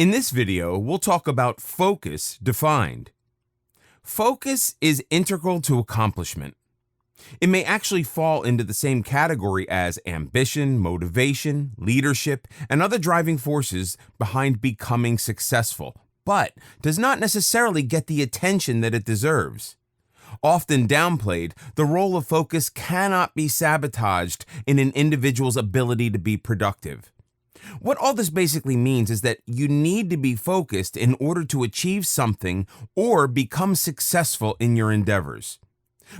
In this video, we'll talk about focus defined. Focus is integral to accomplishment. It may actually fall into the same category as ambition, motivation, leadership, and other driving forces behind becoming successful, but does not necessarily get the attention that it deserves. Often downplayed, the role of focus cannot be sabotaged in an individual's ability to be productive. What all this basically means is that you need to be focused in order to achieve something or become successful in your endeavors.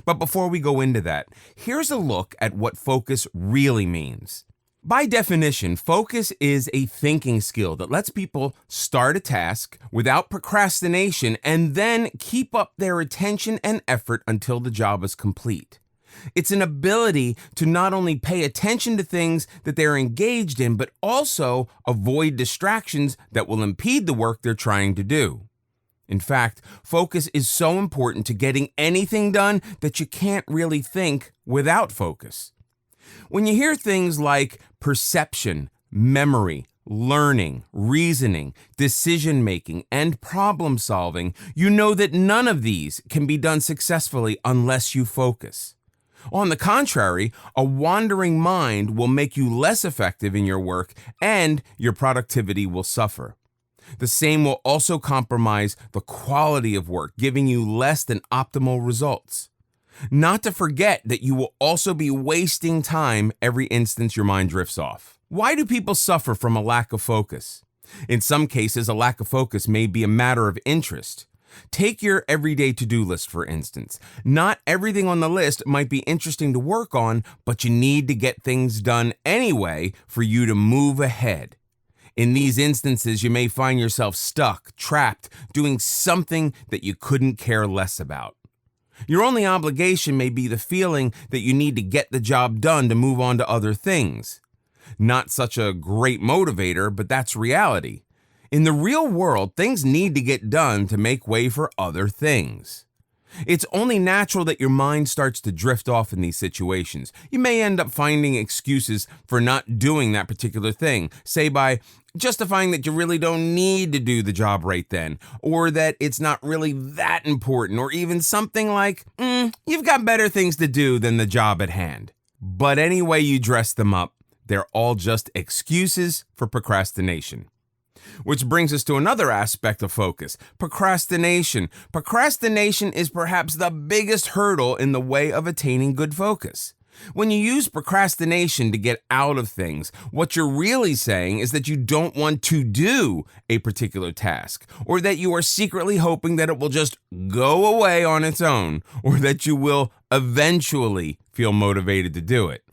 But before we go into that, here's a look at what focus really means. By definition, focus is a thinking skill that lets people start a task without procrastination and then keep up their attention and effort until the job is complete. It's an ability to not only pay attention to things that they're engaged in, but also avoid distractions that will impede the work they're trying to do. In fact, focus is so important to getting anything done that you can't really think without focus. When you hear things like perception, memory, learning, reasoning, decision-making, and problem-solving, you know that none of these can be done successfully unless you focus. On the contrary, a wandering mind will make you less effective in your work and your productivity will suffer. The same will also compromise the quality of work, giving you less than optimal results. Not to forget that you will also be wasting time every instance your mind drifts off. Why do people suffer from a lack of focus? In some cases, a lack of focus may be a matter of interest. Take your everyday to-do list, for instance. Not everything on the list might be interesting to work on, but you need to get things done anyway for you to move ahead. In these instances, you may find yourself stuck, trapped, doing something that you couldn't care less about. Your only obligation may be the feeling that you need to get the job done to move on to other things. Not such a great motivator, but that's reality. In the real world, things need to get done to make way for other things. It's only natural that your mind starts to drift off in these situations. You may end up finding excuses for not doing that particular thing, say by justifying that you really don't need to do the job right then, or that it's not really that important, or even something like, you've got better things to do than the job at hand. But any way you dress them up, they're all just excuses for procrastination. Which brings us to another aspect of focus, procrastination. Procrastination is perhaps the biggest hurdle in the way of attaining good focus. When you use procrastination to get out of things, what you're really saying is that you don't want to do a particular task, or that you are secretly hoping that it will just go away on its own, or that you will eventually feel motivated to do it.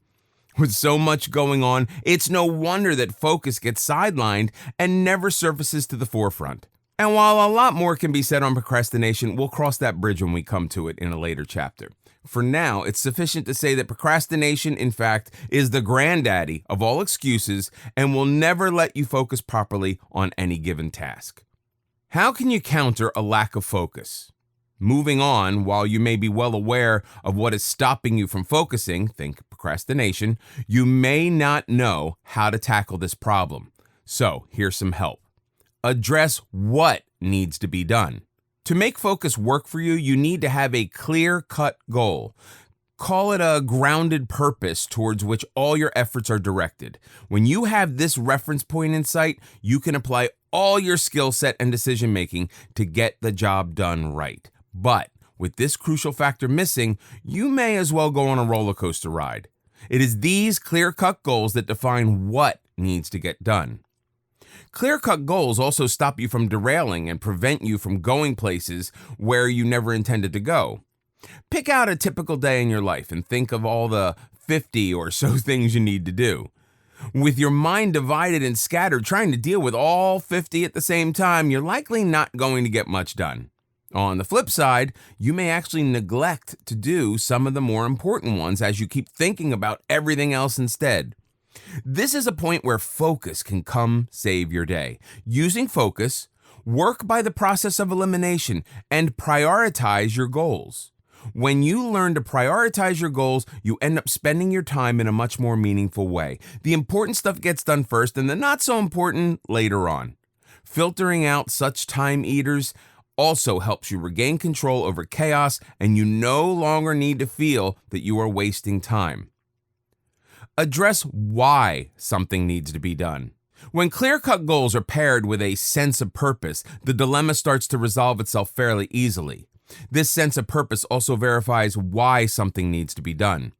With so much going on, it's no wonder that focus gets sidelined and never surfaces to the forefront. And while a lot more can be said on procrastination, we'll cross that bridge when we come to it in a later chapter. For now, it's sufficient to say that procrastination, in fact, is the granddaddy of all excuses and will never let you focus properly on any given task. How can you counter a lack of focus? Moving on, while you may be well aware of what is stopping you from focusing, think procrastination, you may not know how to tackle this problem. So here's some help. Address what needs to be done. To make focus work for you, you need to have a clear-cut goal. Call it a grounded purpose towards which all your efforts are directed. When you have this reference point in sight, you can apply all your skill set and decision-making to get the job done right. But with this crucial factor missing, you may as well go on a roller coaster ride. It is these clear-cut goals that define what needs to get done. Clear-cut goals also stop you from derailing and prevent you from going places where you never intended to go. Pick out a typical day in your life and think of all the 50 or so things you need to do. With your mind divided and scattered, trying to deal with all 50 at the same time, you're likely not going to get much done. On the flip side, you may actually neglect to do some of the more important ones as you keep thinking about everything else instead. This is a point where focus can come save your day. Using focus, work by the process of elimination and prioritize your goals. When you learn to prioritize your goals, you end up spending your time in a much more meaningful way. The important stuff gets done first and the not so important later on. Filtering out such time eaters also helps you regain control over chaos, and you no longer need to feel that you are wasting time. Address why something needs to be done. When clear-cut goals are paired with a sense of purpose, the dilemma starts to resolve itself fairly easily. This sense of purpose also verifies why something needs to be done.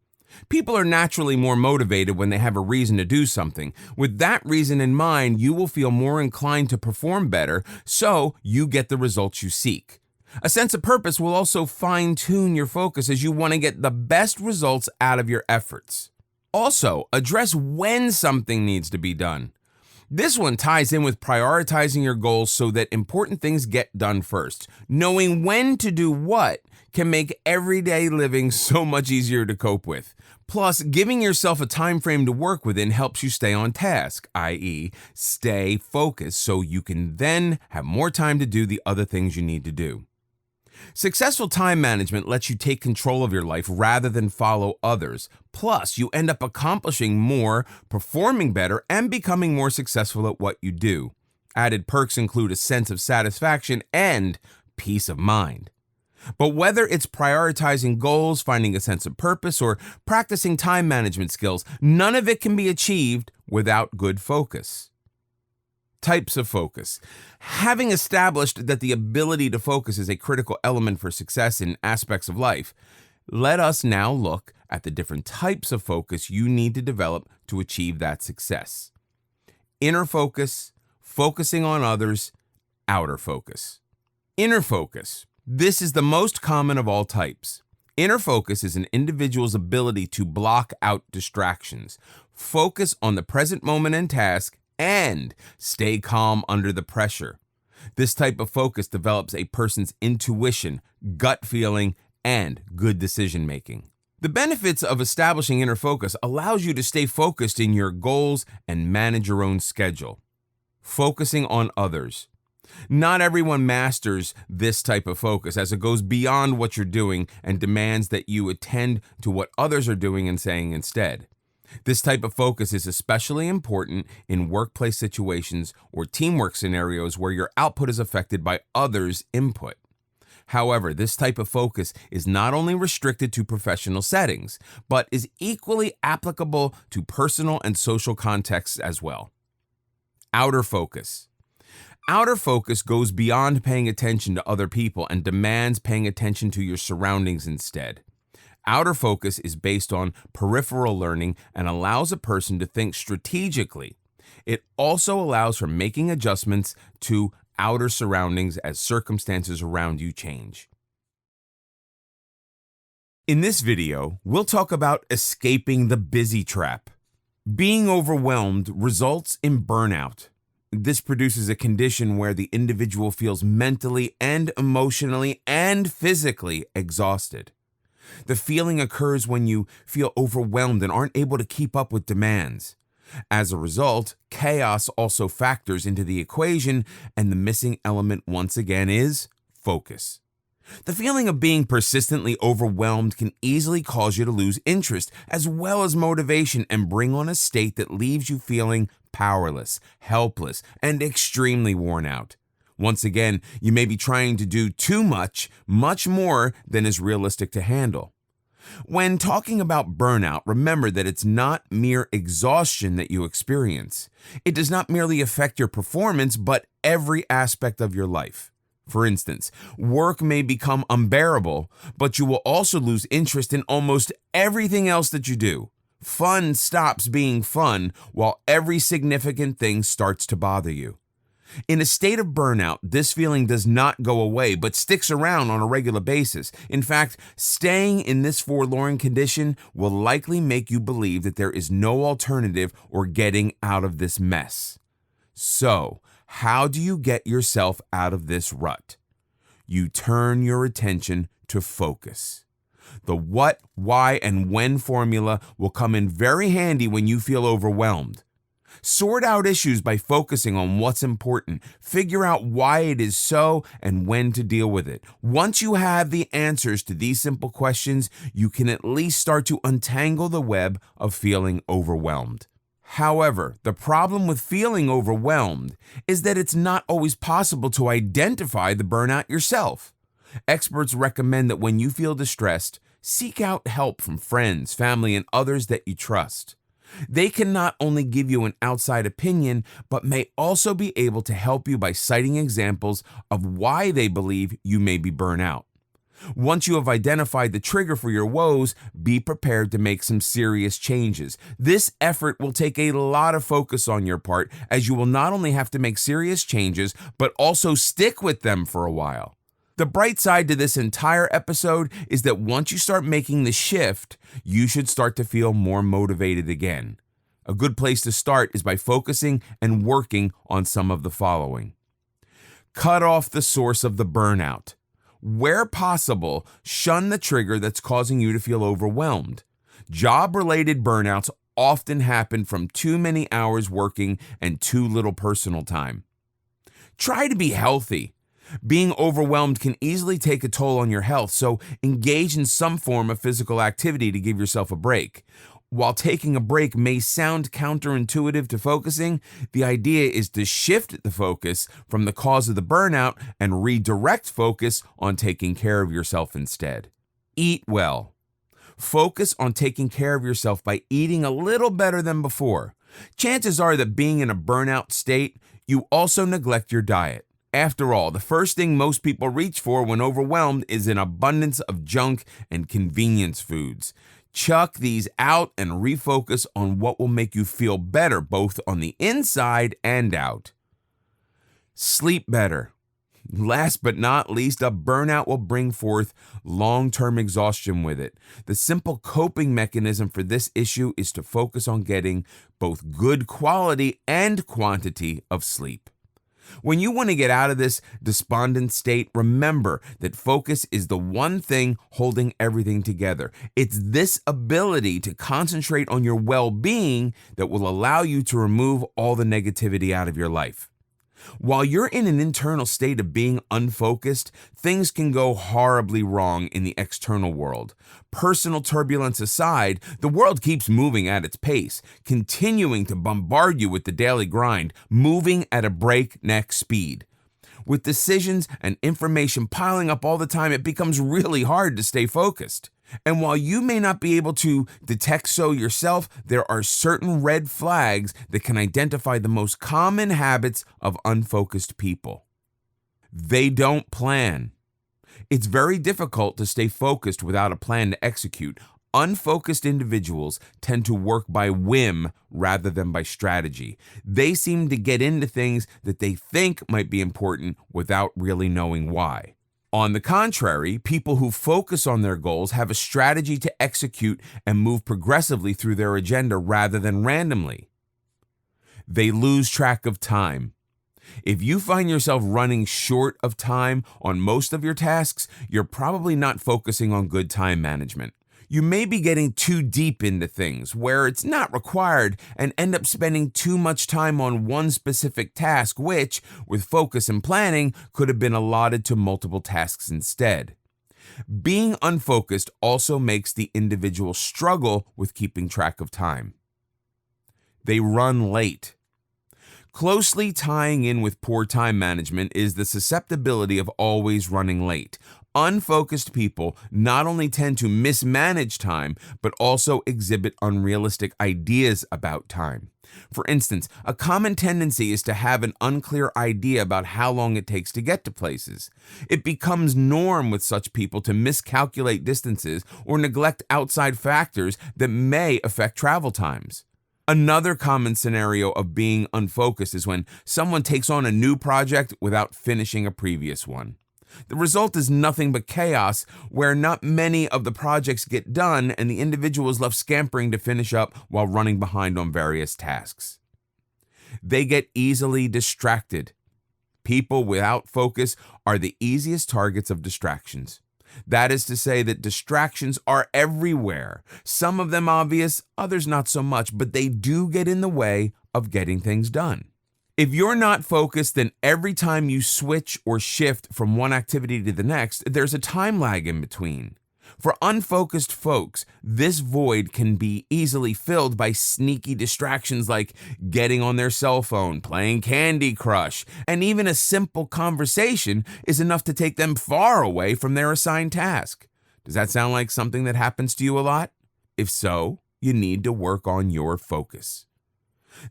People are naturally more motivated when they have a reason to do something. With that reason in mind, you will feel more inclined to perform better, so you get the results you seek. A sense of purpose will also fine-tune your focus as you want to get the best results out of your efforts. Also, address when something needs to be done. This one ties in with prioritizing your goals so that important things get done first. Knowing when to do what can make everyday living so much easier to cope with. Plus, giving yourself a time frame to work within helps you stay on task, i.e., stay focused so you can then have more time to do the other things you need to do. Successful time management lets you take control of your life rather than follow others. Plus, you end up accomplishing more, performing better, and becoming more successful at what you do. Added perks include a sense of satisfaction and peace of mind. But whether it's prioritizing goals, finding a sense of purpose, or practicing time management skills, none of it can be achieved without good focus. Types of focus. Having established that the ability to focus is a critical element for success in aspects of life, let us now look at the different types of focus you need to develop to achieve that success. Inner focus, focusing on others, outer focus. Inner focus. This is the most common of all types. Inner focus is an individual's ability to block out distractions, focus on the present moment and task, and stay calm under the pressure. This type of focus develops a person's intuition, gut feeling, and good decision making. The benefits of establishing inner focus allows you to stay focused in your goals and manage your own schedule. Focusing on others. Not everyone masters this type of focus as it goes beyond what you're doing and demands that you attend to what others are doing and saying instead. This type of focus is especially important in workplace situations or teamwork scenarios where your output is affected by others' input. However, this type of focus is not only restricted to professional settings, but is equally applicable to personal and social contexts as well. Outer focus. Outer focus goes beyond paying attention to other people and demands paying attention to your surroundings instead. Outer focus is based on peripheral learning and allows a person to think strategically. It also allows for making adjustments to outer surroundings as circumstances around you change. In this video, we'll talk about escaping the busy trap. Being overwhelmed results in burnout. This produces a condition where the individual feels mentally and emotionally and physically exhausted. The feeling occurs when you feel overwhelmed and aren't able to keep up with demands. As a result, chaos also factors into the equation, and the missing element once again is focus. The feeling of being persistently overwhelmed can easily cause you to lose interest as well as motivation and bring on a state that leaves you feeling powerless, helpless, and extremely worn out. Once again, you may be trying to do too much more than is realistic to handle. When talking about burnout, remember that it's not mere exhaustion that you experience. It does not merely affect your performance, but every aspect of your life. For instance, work may become unbearable, but you will also lose interest in almost everything else that you do. Fun stops being fun, while every significant thing starts to bother you. In a state of burnout, this feeling does not go away, but sticks around on a regular basis. In fact, staying in this forlorn condition will likely make you believe that there is no alternative or getting out of this mess. So, how do you get yourself out of this rut? You turn your attention to focus. The what, why, and when formula will come in very handy when you feel overwhelmed. Sort out issues by focusing on what's important. Figure out why it is so and when to deal with it. Once you have the answers to these simple questions, you can at least start to untangle the web of feeling overwhelmed. However, the problem with feeling overwhelmed is that it's not always possible to identify the burnout yourself. Experts recommend that when you feel distressed, seek out help from friends, family, and others that you trust. They can not only give you an outside opinion, but may also be able to help you by citing examples of why they believe you may be burnt out. Once you have identified the trigger for your woes, be prepared to make some serious changes. This effort will take a lot of focus on your part, as you will not only have to make serious changes, but also stick with them for a while. The bright side to this entire episode is that once you start making the shift, you should start to feel more motivated again. A good place to start is by focusing and working on some of the following. Cut off the source of the burnout. Where possible, shun the trigger that's causing you to feel overwhelmed. Job-related burnouts often happen from too many hours working and too little personal time. Try to be healthy. Being overwhelmed can easily take a toll on your health, so engage in some form of physical activity to give yourself a break. While taking a break may sound counterintuitive to focusing, the idea is to shift the focus from the cause of the burnout and redirect focus on taking care of yourself instead. Eat well. Focus on taking care of yourself by eating a little better than before. Chances are that being in a burnout state, you also neglect your diet. After all, the first thing most people reach for when overwhelmed is an abundance of junk and convenience foods. Chuck these out and refocus on what will make you feel better both on the inside and out. Sleep better. Last but not least, a burnout will bring forth long-term exhaustion with it. The simple coping mechanism for this issue is to focus on getting both good quality and quantity of sleep. When you want to get out of this despondent state, remember that focus is the one thing holding everything together. It's this ability to concentrate on your well-being that will allow you to remove all the negativity out of your life. While you're in an internal state of being unfocused, things can go horribly wrong in the external world. Personal turbulence aside, the world keeps moving at its pace, continuing to bombard you with the daily grind, moving at a breakneck speed. With decisions and information piling up all the time, it becomes really hard to stay focused. And while you may not be able to detect so yourself, there are certain red flags that can identify the most common habits of unfocused people. They don't plan. It's very difficult to stay focused without a plan to execute. Unfocused individuals tend to work by whim rather than by strategy. They seem to get into things that they think might be important without really knowing why. On the contrary, people who focus on their goals have a strategy to execute and move progressively through their agenda rather than randomly. They lose track of time. If you find yourself running short of time on most of your tasks, you're probably not focusing on good time management. You may be getting too deep into things where it's not required and end up spending too much time on one specific task, which, with focus and planning, could have been allotted to multiple tasks instead. Being unfocused also makes the individual struggle with keeping track of time. They run late. Closely tying in with poor time management is the susceptibility of always running late. Unfocused people not only tend to mismanage time, but also exhibit unrealistic ideas about time. For instance, a common tendency is to have an unclear idea about how long it takes to get to places. It becomes norm with such people to miscalculate distances or neglect outside factors that may affect travel times. Another common scenario of being unfocused is when someone takes on a new project without finishing a previous one. The result is nothing but chaos, where not many of the projects get done and the individual is left scampering to finish up while running behind on various tasks. They get easily distracted. People without focus are the easiest targets of distractions. That is to say that distractions are everywhere. Some of them obvious, others not so much, but they do get in the way of getting things done. If you're not focused, then every time you switch or shift from one activity to the next, there's a time lag in between. For unfocused folks, this void can be easily filled by sneaky distractions like getting on their cell phone, playing Candy Crush, and even a simple conversation is enough to take them far away from their assigned task. Does that sound like something that happens to you a lot? If so, you need to work on your focus.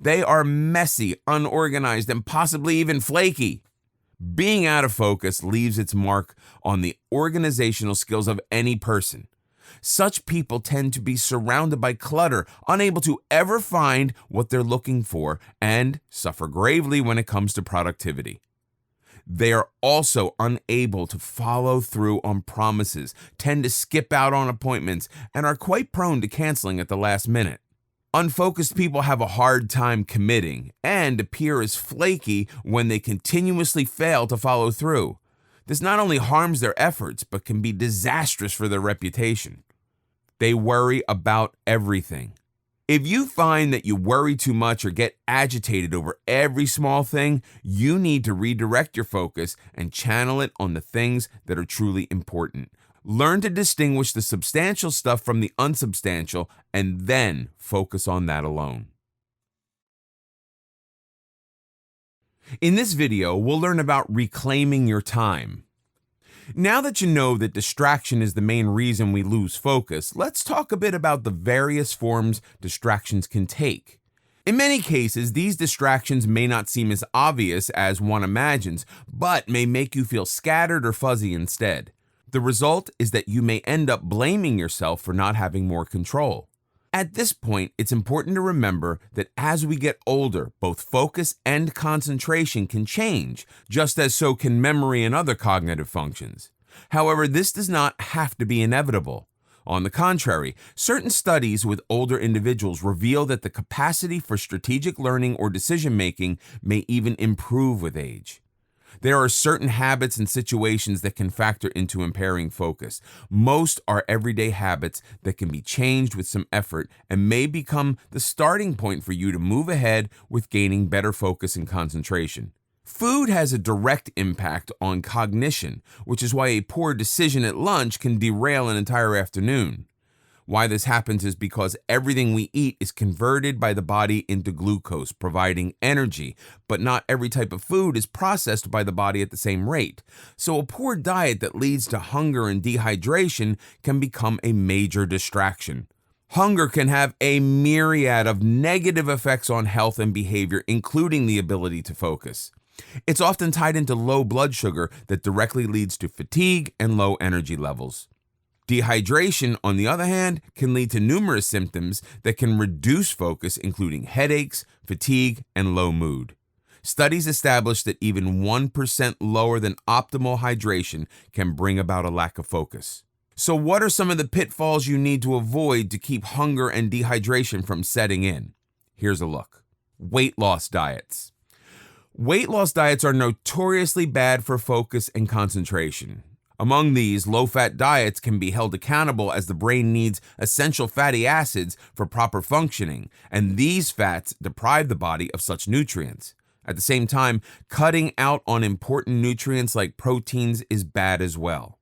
They are messy, unorganized, and possibly even flaky. Being out of focus leaves its mark on the organizational skills of any person. Such people tend to be surrounded by clutter, unable to ever find what they're looking for, and suffer gravely when it comes to productivity. They are also unable to follow through on promises, tend to skip out on appointments, and are quite prone to canceling at the last minute. Unfocused people have a hard time committing and appear as flaky when they continuously fail to follow through. This not only harms their efforts, but can be disastrous for their reputation. They worry about everything. If you find that you worry too much or get agitated over every small thing, you need to redirect your focus and channel it on the things that are truly important. Learn to distinguish the substantial stuff from the unsubstantial and then focus on that alone. In this video, we'll learn about reclaiming your time. Now that you know that distraction is the main reason we lose focus, let's talk a bit about the various forms distractions can take. In many cases, these distractions may not seem as obvious as one imagines, but may make you feel scattered or fuzzy instead. The result is that you may end up blaming yourself for not having more control. At this point, it's important to remember that as we get older, both focus and concentration can change, just as so can memory and other cognitive functions. However, this does not have to be inevitable. On the contrary, certain studies with older individuals reveal that the capacity for strategic learning or decision-making may even improve with age. There are certain habits and situations that can factor into impairing focus. Most are everyday habits that can be changed with some effort and may become the starting point for you to move ahead with gaining better focus and concentration. Food has a direct impact on cognition, which is why a poor decision at lunch can derail an entire afternoon. Why this happens is because everything we eat is converted by the body into glucose, providing energy, but not every type of food is processed by the body at the same rate. So a poor diet that leads to hunger and dehydration can become a major distraction. Hunger can have a myriad of negative effects on health and behavior, including the ability to focus. It's often tied into low blood sugar that directly leads to fatigue and low energy levels. Dehydration, on the other hand, can lead to numerous symptoms that can reduce focus, including headaches, fatigue, and low mood. Studies establish that even 1% lower than optimal hydration can bring about a lack of focus. So what are some of the pitfalls you need to avoid to keep hunger and dehydration from setting in? Here's a look. Weight loss diets. Weight loss diets are notoriously bad for focus and concentration. Among these, low-fat diets can be held accountable as the brain needs essential fatty acids for proper functioning, and these fats deprive the body of such nutrients. At the same time, cutting out on important nutrients like proteins is bad as well.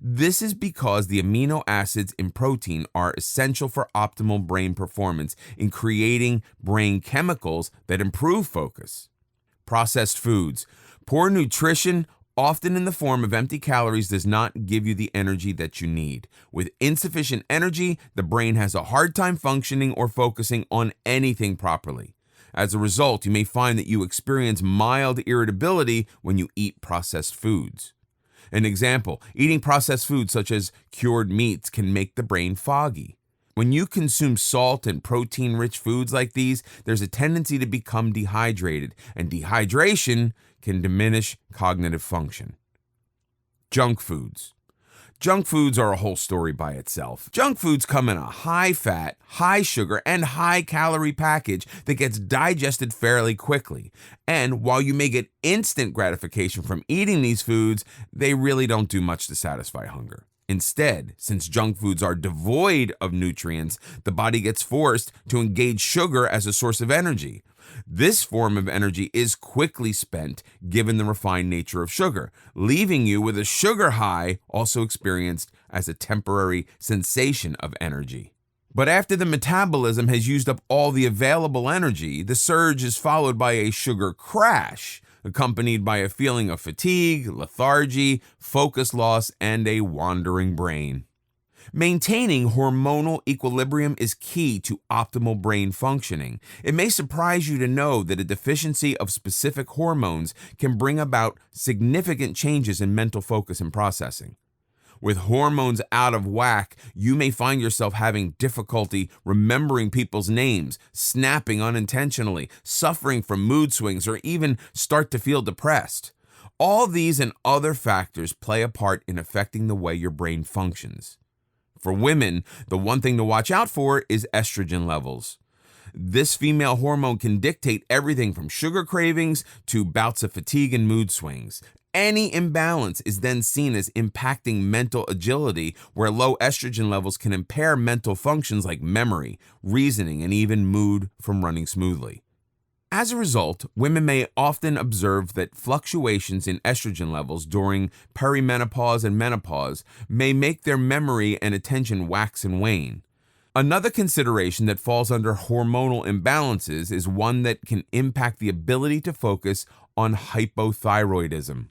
This is because the amino acids in protein are essential for optimal brain performance in creating brain chemicals that improve focus. Processed foods. Poor nutrition, often in the form of empty calories, does not give you the energy that you need. With insufficient energy, the brain has a hard time functioning or focusing on anything properly. As a result, you may find that you experience mild irritability when you eat processed foods. An example, eating processed foods such as cured meats can make the brain foggy. When you consume salt and protein-rich foods like these, there's a tendency to become dehydrated, and dehydration can diminish cognitive function. Junk foods. Junk foods are a whole story by itself. Junk foods come in a high-fat, high-sugar, and high-calorie package that gets digested fairly quickly. And while you may get instant gratification from eating these foods, they really don't do much to satisfy hunger. Instead, since junk foods are devoid of nutrients, the body gets forced to engage sugar as a source of energy. This form of energy is quickly spent given the refined nature of sugar, leaving you with a sugar high, also experienced as a temporary sensation of energy. But after the metabolism has used up all the available energy, the surge is followed by a sugar crash, accompanied by a feeling of fatigue, lethargy, focus loss, and a wandering brain. Maintaining hormonal equilibrium is key to optimal brain functioning. It may surprise you to know that a deficiency of specific hormones can bring about significant changes in mental focus and processing. With hormones out of whack, you may find yourself having difficulty remembering people's names, snapping unintentionally, suffering from mood swings, or even start to feel depressed. All these and other factors play a part in affecting the way your brain functions. For women, the one thing to watch out for is estrogen levels. This female hormone can dictate everything from sugar cravings to bouts of fatigue and mood swings. Any imbalance is then seen as impacting mental agility, where low estrogen levels can impair mental functions like memory, reasoning, and even mood from running smoothly. As a result, women may often observe that fluctuations in estrogen levels during perimenopause and menopause may make their memory and attention wax and wane. Another consideration that falls under hormonal imbalances is one that can impact the ability to focus on hypothyroidism.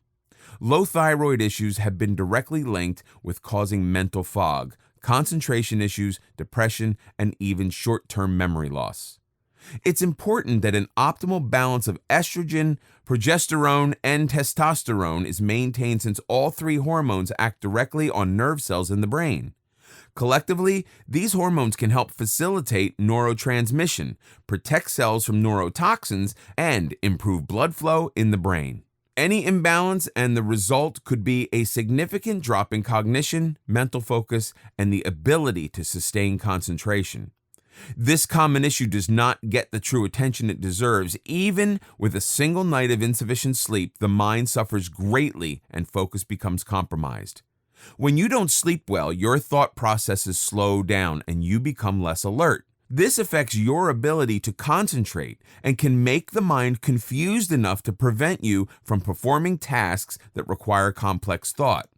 Low thyroid issues have been directly linked with causing mental fog, concentration issues, depression, and even short-term memory loss. It's important that an optimal balance of estrogen, progesterone, and testosterone is maintained, since all three hormones act directly on nerve cells in the brain. Collectively, these hormones can help facilitate neurotransmission, protect cells from neurotoxins, and improve blood flow in the brain. Any imbalance, and the result could be a significant drop in cognition, mental focus, and the ability to sustain concentration. This common issue does not get the true attention it deserves. Even with a single night of insufficient sleep, the mind suffers greatly and focus becomes compromised. When you don't sleep well, your thought processes slow down and you become less alert. This affects your ability to concentrate and can make the mind confused enough to prevent you from performing tasks that require complex thought.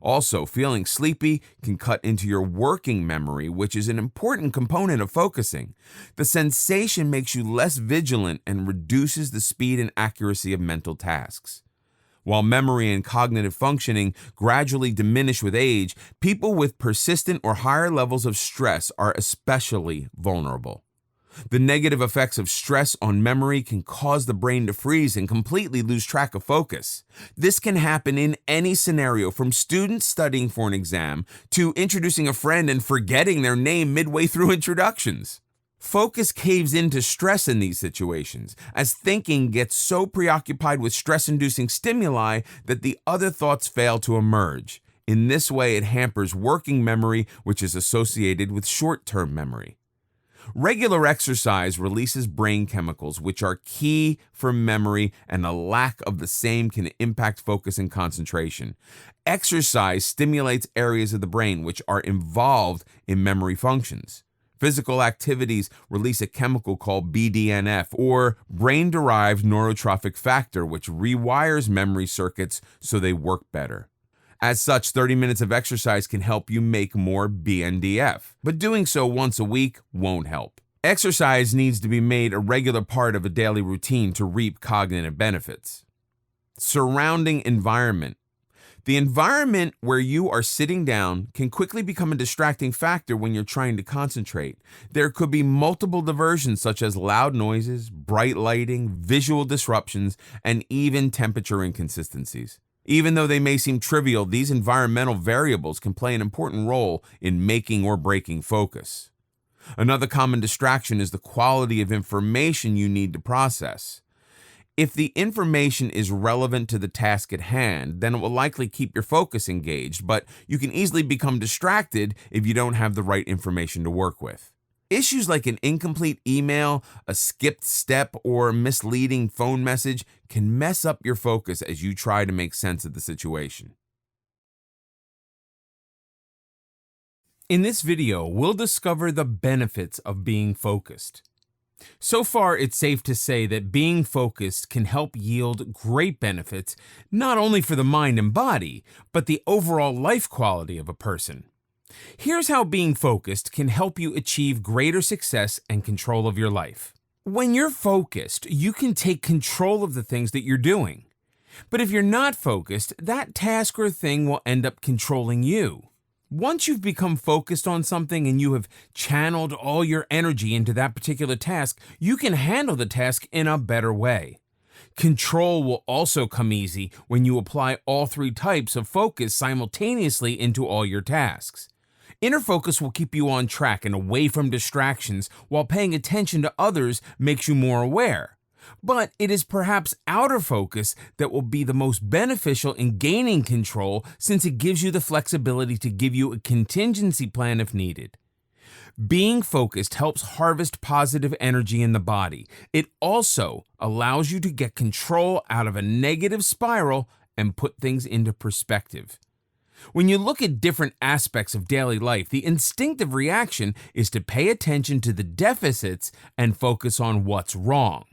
Also, feeling sleepy can cut into your working memory, which is an important component of focusing. The sensation makes you less vigilant and reduces the speed and accuracy of mental tasks. While memory and cognitive functioning gradually diminish with age, people with persistent or higher levels of stress are especially vulnerable. The negative effects of stress on memory can cause the brain to freeze and completely lose track of focus. This can happen in any scenario, from students studying for an exam to introducing a friend and forgetting their name midway through introductions. Focus caves into stress in these situations, as thinking gets so preoccupied with stress-inducing stimuli that the other thoughts fail to emerge. In this way, it hampers working memory, which is associated with short-term memory. Regular exercise releases brain chemicals which are key for memory, and a lack of the same can impact focus and concentration. Exercise stimulates areas of the brain which are involved in memory functions. Physical activities release a chemical called BDNF, or brain-derived neurotrophic factor, which rewires memory circuits so they work better. As such, 30 minutes of exercise can help you make more BNDF, but doing so once a week won't help. Exercise needs to be made a regular part of a daily routine to reap cognitive benefits. Surrounding environment. The environment where you are sitting down can quickly become a distracting factor when you're trying to concentrate. There could be multiple diversions, such as loud noises, bright lighting, visual disruptions, and even temperature inconsistencies. Even though they may seem trivial, these environmental variables can play an important role in making or breaking focus. Another common distraction is the quality of information you need to process. If the information is relevant to the task at hand, then it will likely keep your focus engaged, but you can easily become distracted if you don't have the right information to work with. Issues like an incomplete email, a skipped step, or a misleading phone message can mess up your focus as you try to make sense of the situation. In this video, we'll discover the benefits of being focused. So far, it's safe to say that being focused can help yield great benefits, not only for the mind and body, but the overall life quality of a person. Here's how being focused can help you achieve greater success and control of your life. When you're focused, you can take control of the things that you're doing. But if you're not focused, that task or thing will end up controlling you. Once you've become focused on something and you have channeled all your energy into that particular task, you can handle the task in a better way. Control will also come easy when you apply all three types of focus simultaneously into all your tasks. Inner focus will keep you on track and away from distractions, while paying attention to others makes you more aware. But it is perhaps outer focus that will be the most beneficial in gaining control, since it gives you the flexibility to give you a contingency plan if needed. Being focused helps harvest positive energy in the body. It also allows you to get control out of a negative spiral and put things into perspective. When you look at different aspects of daily life, the instinctive reaction is to pay attention to the deficits and focus on what's wrong.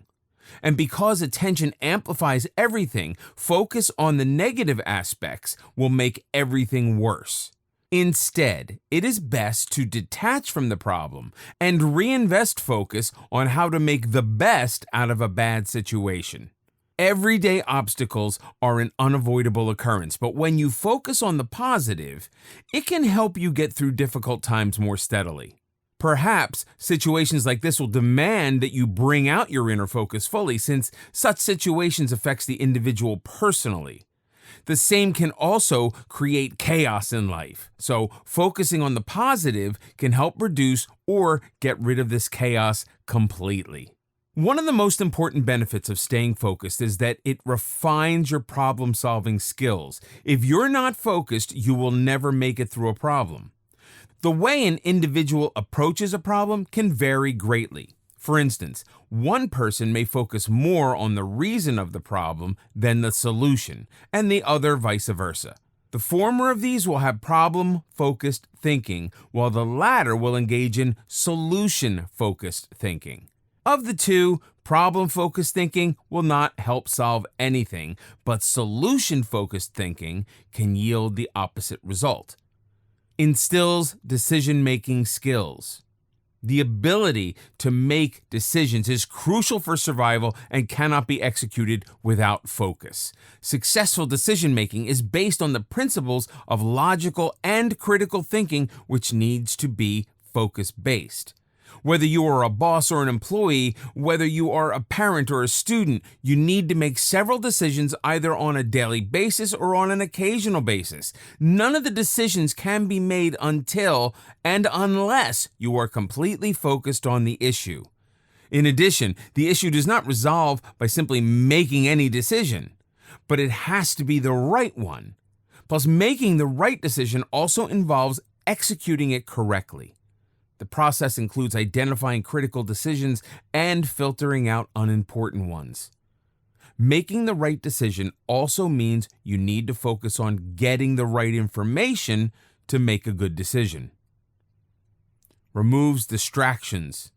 And because attention amplifies everything, focus on the negative aspects will make everything worse. Instead, it is best to detach from the problem and reinvest focus on how to make the best out of a bad situation. Everyday obstacles are an unavoidable occurrence, but when you focus on the positive, it can help you get through difficult times more steadily. Perhaps situations like this will demand that you bring out your inner focus fully, since such situations affects the individual personally. The same can also create chaos in life, so focusing on the positive can help reduce or get rid of this chaos completely. One of the most important benefits of staying focused is that it refines your problem-solving skills. If you're not focused, you will never make it through a problem. The way an individual approaches a problem can vary greatly. For instance, one person may focus more on the reason of the problem than the solution, and the other vice versa. The former of these will have problem-focused thinking, while the latter will engage in solution-focused thinking. Of the two, problem-focused thinking will not help solve anything, but solution-focused thinking can yield the opposite result. Instills decision-making skills. The ability to make decisions is crucial for survival and cannot be executed without focus. Successful decision-making is based on the principles of logical and critical thinking, which needs to be focus-based. Whether you are a boss or an employee, whether you are a parent or a student, you need to make several decisions either on a daily basis or on an occasional basis. None of the decisions can be made until and unless you are completely focused on the issue. In addition, the issue does not resolve by simply making any decision, but it has to be the right one. Plus, making the right decision also involves executing it correctly. The process includes identifying critical decisions and filtering out unimportant ones. Making the right decision also means you need to focus on getting the right information to make a good decision. Removes distractions.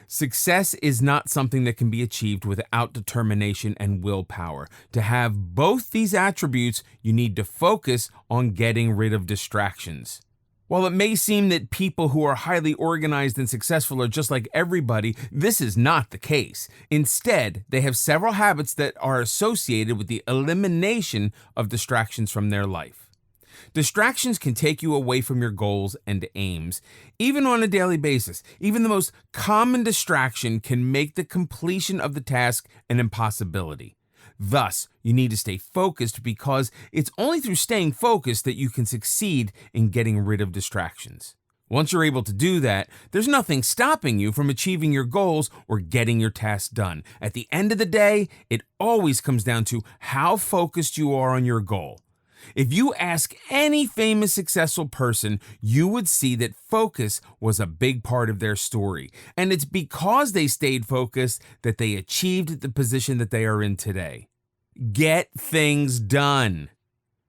Success is not something that can be achieved without determination and willpower. To have both these attributes, you need to focus on getting rid of distractions. While it may seem that people who are highly organized and successful are just like everybody, this is not the case. Instead, they have several habits that are associated with the elimination of distractions from their life. Distractions can take you away from your goals and aims, even on a daily basis. Even the most common distraction can make the completion of the task an impossibility. Thus, you need to stay focused, because it's only through staying focused that you can succeed in getting rid of distractions. Once you're able to do that, there's nothing stopping you from achieving your goals or getting your tasks done. At the end of the day, it always comes down to how focused you are on your goal. If you ask any famous successful person, you would see that focus was a big part of their story. And it's because they stayed focused that they achieved the position that they are in today. Get things done.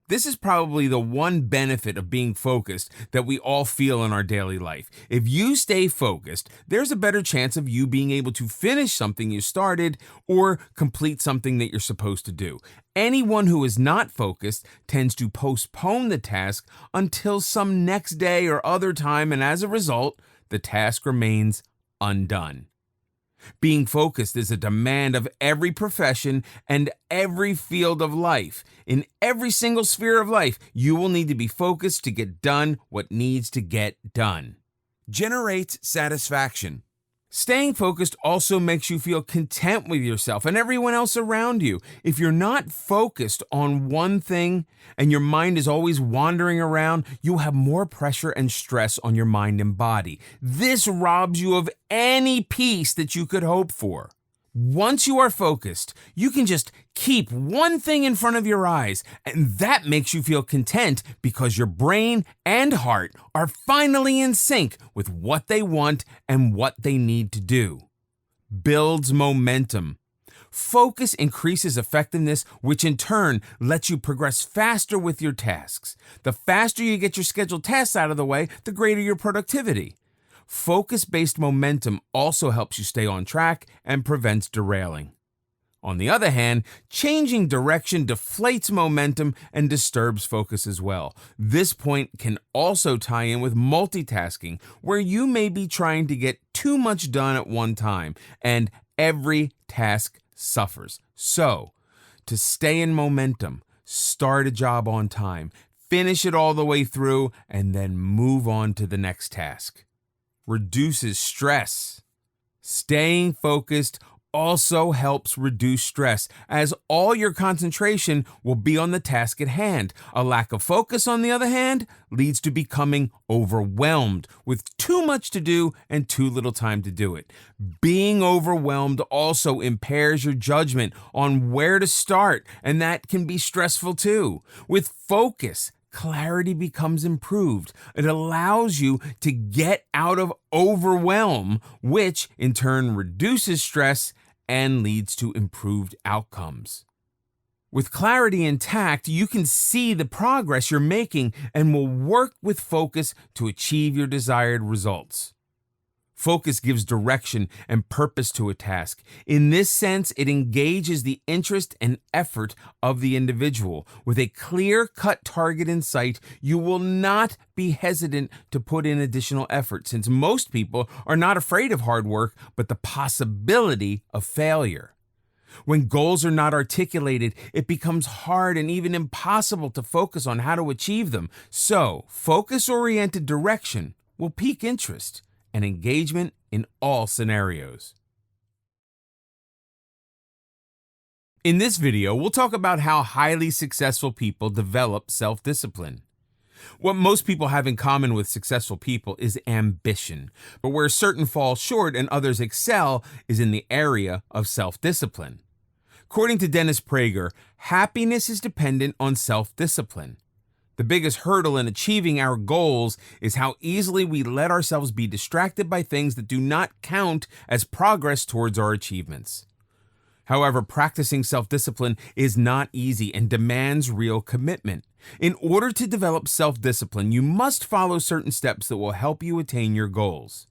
This is probably the one benefit of being focused that we all feel in our daily life. If you stay focused, there's a better chance of you being able to finish something you started or complete something that you're supposed to do. Anyone who is not focused tends to postpone the task until some next day or other time, and as a result, the task remains undone. Being focused is a demand of every profession and every field of life. In every single sphere of life, you will need to be focused to get done what needs to get done. Generates satisfaction. Staying focused also makes you feel content with yourself and everyone else around you. If you're not focused on one thing and your mind is always wandering around, you'll have more pressure and stress on your mind and body. This robs you of any peace that you could hope for. Once you are focused, you can just keep one thing in front of your eyes, and that makes you feel content because your brain and heart are finally in sync with what they want and what they need to do. Builds momentum. Focus increases effectiveness, which in turn lets you progress faster with your tasks. The faster you get your scheduled tasks out of the way, the greater your productivity. Focus-based momentum also helps you stay on track and prevents derailing. On the other hand, changing direction deflates momentum and disturbs focus as well. This point can also tie in with multitasking, where you may be trying to get too much done at one time, and every task suffers. So, to stay in momentum, start a job on time, finish it all the way through, and then move on to the next task. Reduces stress. Staying focused also helps reduce stress, as all your concentration will be on the task at hand. A lack of focus, on the other hand, leads to becoming overwhelmed with too much to do and too little time to do it. Being overwhelmed also impairs your judgment on where to start, and that can be stressful too. With focus, clarity becomes improved. It allows you to get out of overwhelm, which in turn reduces stress and leads to improved outcomes. With clarity intact, you can see the progress you're making and will work with focus to achieve your desired results. Focus gives direction and purpose to a task. In this sense, it engages the interest and effort of the individual. With a clear-cut target in sight, you will not be hesitant to put in additional effort, since most people are not afraid of hard work, but the possibility of failure. When goals are not articulated, it becomes hard and even impossible to focus on how to achieve them. So, focus-oriented direction will pique interest and engagement in all scenarios. In this video, we'll talk about how highly successful people develop self-discipline. What most people have in common with successful people is ambition, but where certain fall short and others excel is in the area of self-discipline. According to Dennis Prager, happiness is dependent on self-discipline. The biggest hurdle in achieving our goals is how easily we let ourselves be distracted by things that do not count as progress towards our achievements. However, practicing self-discipline is not easy and demands real commitment. In order to develop self-discipline, you must follow certain steps that will help you attain your goals.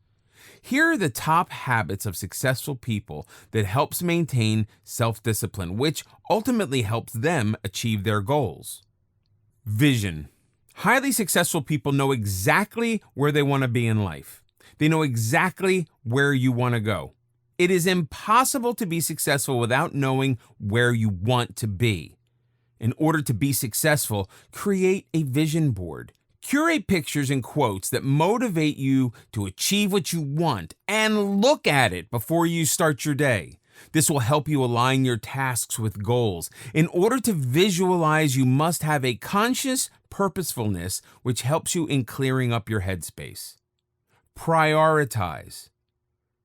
Here are the top habits of successful people that helps maintain self-discipline, which ultimately helps them achieve their goals. Vision. Highly successful people know exactly where they want to be in life. They know exactly where you want to go. It is impossible to be successful without knowing where you want to be. In order to be successful, create a vision board. Curate pictures and quotes that motivate you to achieve what you want, and look at it before you start your day. This will help you align your tasks with goals. In order to visualize, you must have a conscious purposefulness, which helps you in clearing up your headspace. Prioritize.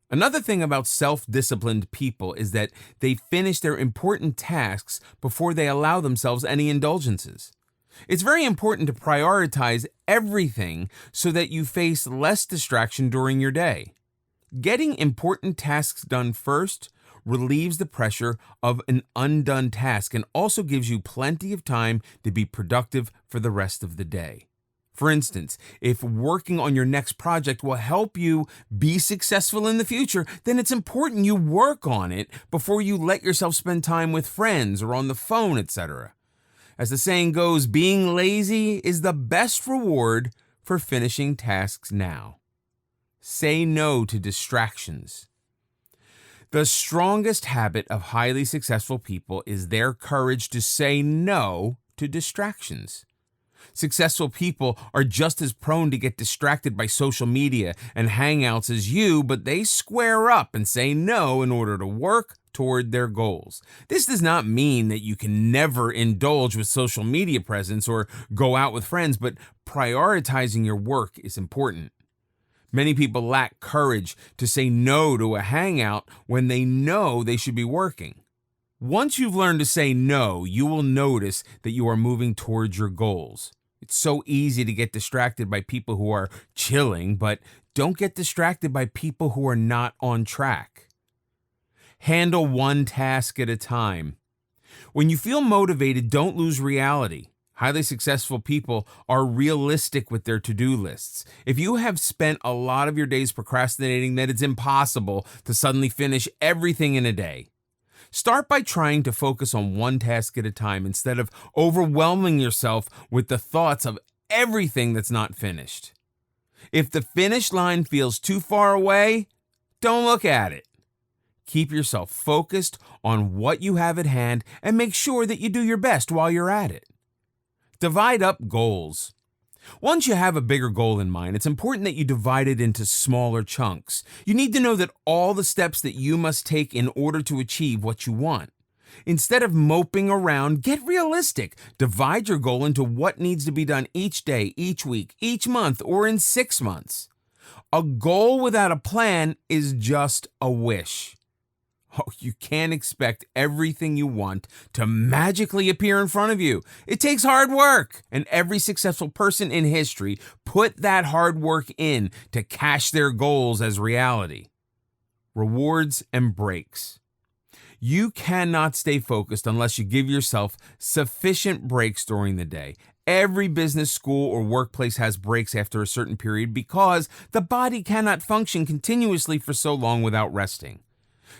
Another thing about self-disciplined people is that they finish their important tasks before they allow themselves any indulgences. It's very important to prioritize everything so that you face less distraction during your day. Getting important tasks done first relieves the pressure of an undone task and also gives you plenty of time to be productive for the rest of the day. For instance, if working on your next project will help you be successful in the future, then it's important you work on it before you let yourself spend time with friends or on the phone, etc. As the saying goes, being lazy is the best reward for finishing tasks now. Say no to distractions. The strongest habit of highly successful people is their courage to say no to distractions. Successful people are just as prone to get distracted by social media and hangouts as you, but they square up and say no in order to work toward their goals. This does not mean that you can never indulge with social media presence or go out with friends, but prioritizing your work is important. Many people lack courage to say no to a hangout when they know they should be working. Once you've learned to say no, you will notice that you are moving towards your goals. It's so easy to get distracted by people who are chilling, but don't get distracted by people who are not on track. Handle one task at a time. When you feel motivated, don't lose reality. Highly successful people are realistic with their to-do lists. If you have spent a lot of your days procrastinating, then it's impossible to suddenly finish everything in a day. Start by trying to focus on one task at a time instead of overwhelming yourself with the thoughts of everything that's not finished. If the finish line feels too far away, don't look at it. Keep yourself focused on what you have at hand and make sure that you do your best while you're at it. Divide up goals. Once you have a bigger goal in mind, it's important that you divide it into smaller chunks. You need to know that all the steps that you must take in order to achieve what you want. Instead of moping around, get realistic. Divide your goal into what needs to be done each day, each week, each month, or in 6 months. A goal without a plan is just a wish. Oh, you can't expect everything you want to magically appear in front of you. It takes hard work, and every successful person in history put that hard work in to cash their goals as reality. Rewards and breaks. You cannot stay focused unless you give yourself sufficient breaks during the day. Every business, school, or workplace has breaks after a certain period because the body cannot function continuously for so long without resting.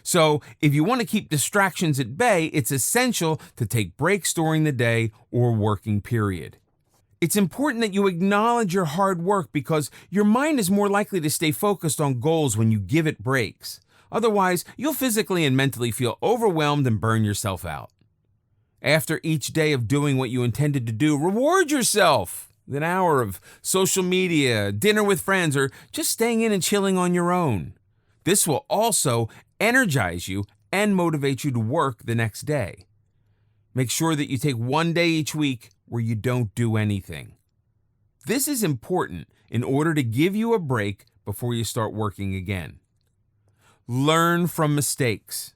So, if you want to keep distractions at bay, it's essential to take breaks during the day or working period. It's important that you acknowledge your hard work because your mind is more likely to stay focused on goals when you give it breaks. Otherwise, you'll physically and mentally feel overwhelmed and burn yourself out. After each day of doing what you intended to do, reward yourself. An hour of social media, dinner with friends, or just staying in and chilling on your own. This will also energize you and motivate you to work the next day. Make sure that you take one day each week where you don't do anything. This is important in order to give you a break before you start working again. Learn from mistakes.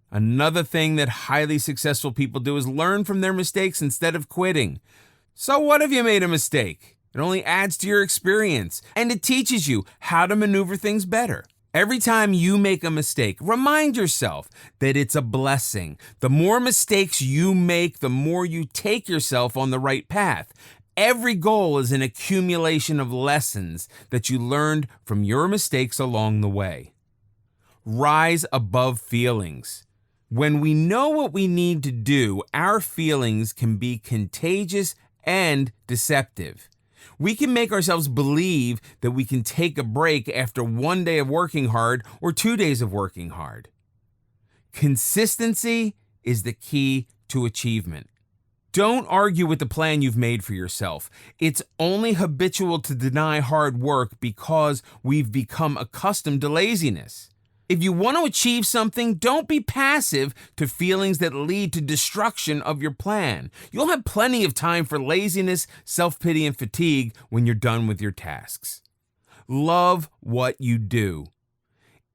Another thing that highly successful people do is learn from their mistakes instead of quitting. So what if you made a mistake? It only adds to your experience, and it teaches you how to maneuver things better. Every time you make a mistake, remind yourself that it's a blessing. The more mistakes you make, the more you take yourself on the right path. Every goal is an accumulation of lessons that you learned from your mistakes along the way. Rise above feelings. When we know what we need to do, our feelings can be contagious and deceptive. We can make ourselves believe that we can take a break after one day of working hard or 2 days of working hard. Consistency is the key to achievement. Don't argue with the plan you've made for yourself. It's only habitual to deny hard work because we've become accustomed to laziness. If you want to achieve something, don't be passive to feelings that lead to destruction of your plan. You'll have plenty of time for laziness, self-pity, and fatigue when you're done with your tasks. Love what you do.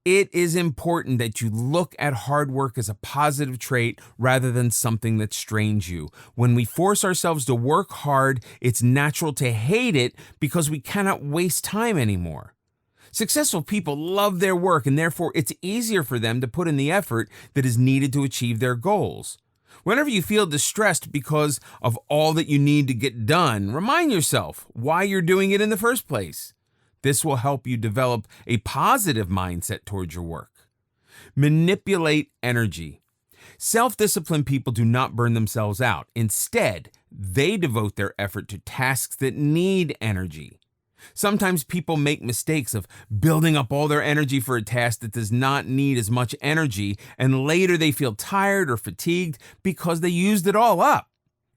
It is important that you look at hard work as a positive trait rather than something that strains you. When we force ourselves to work hard, it's natural to hate it because we cannot waste time anymore. Successful people love their work, and therefore it's easier for them to put in the effort that is needed to achieve their goals. Whenever you feel distressed because of all that you need to get done, remind yourself why you're doing it in the first place. This will help you develop a positive mindset towards your work. Manipulate energy. Self-disciplined people do not burn themselves out. Instead, they devote their effort to tasks that need energy. Sometimes people make mistakes of building up all their energy for a task that does not need as much energy, and later they feel tired or fatigued because they used it all up.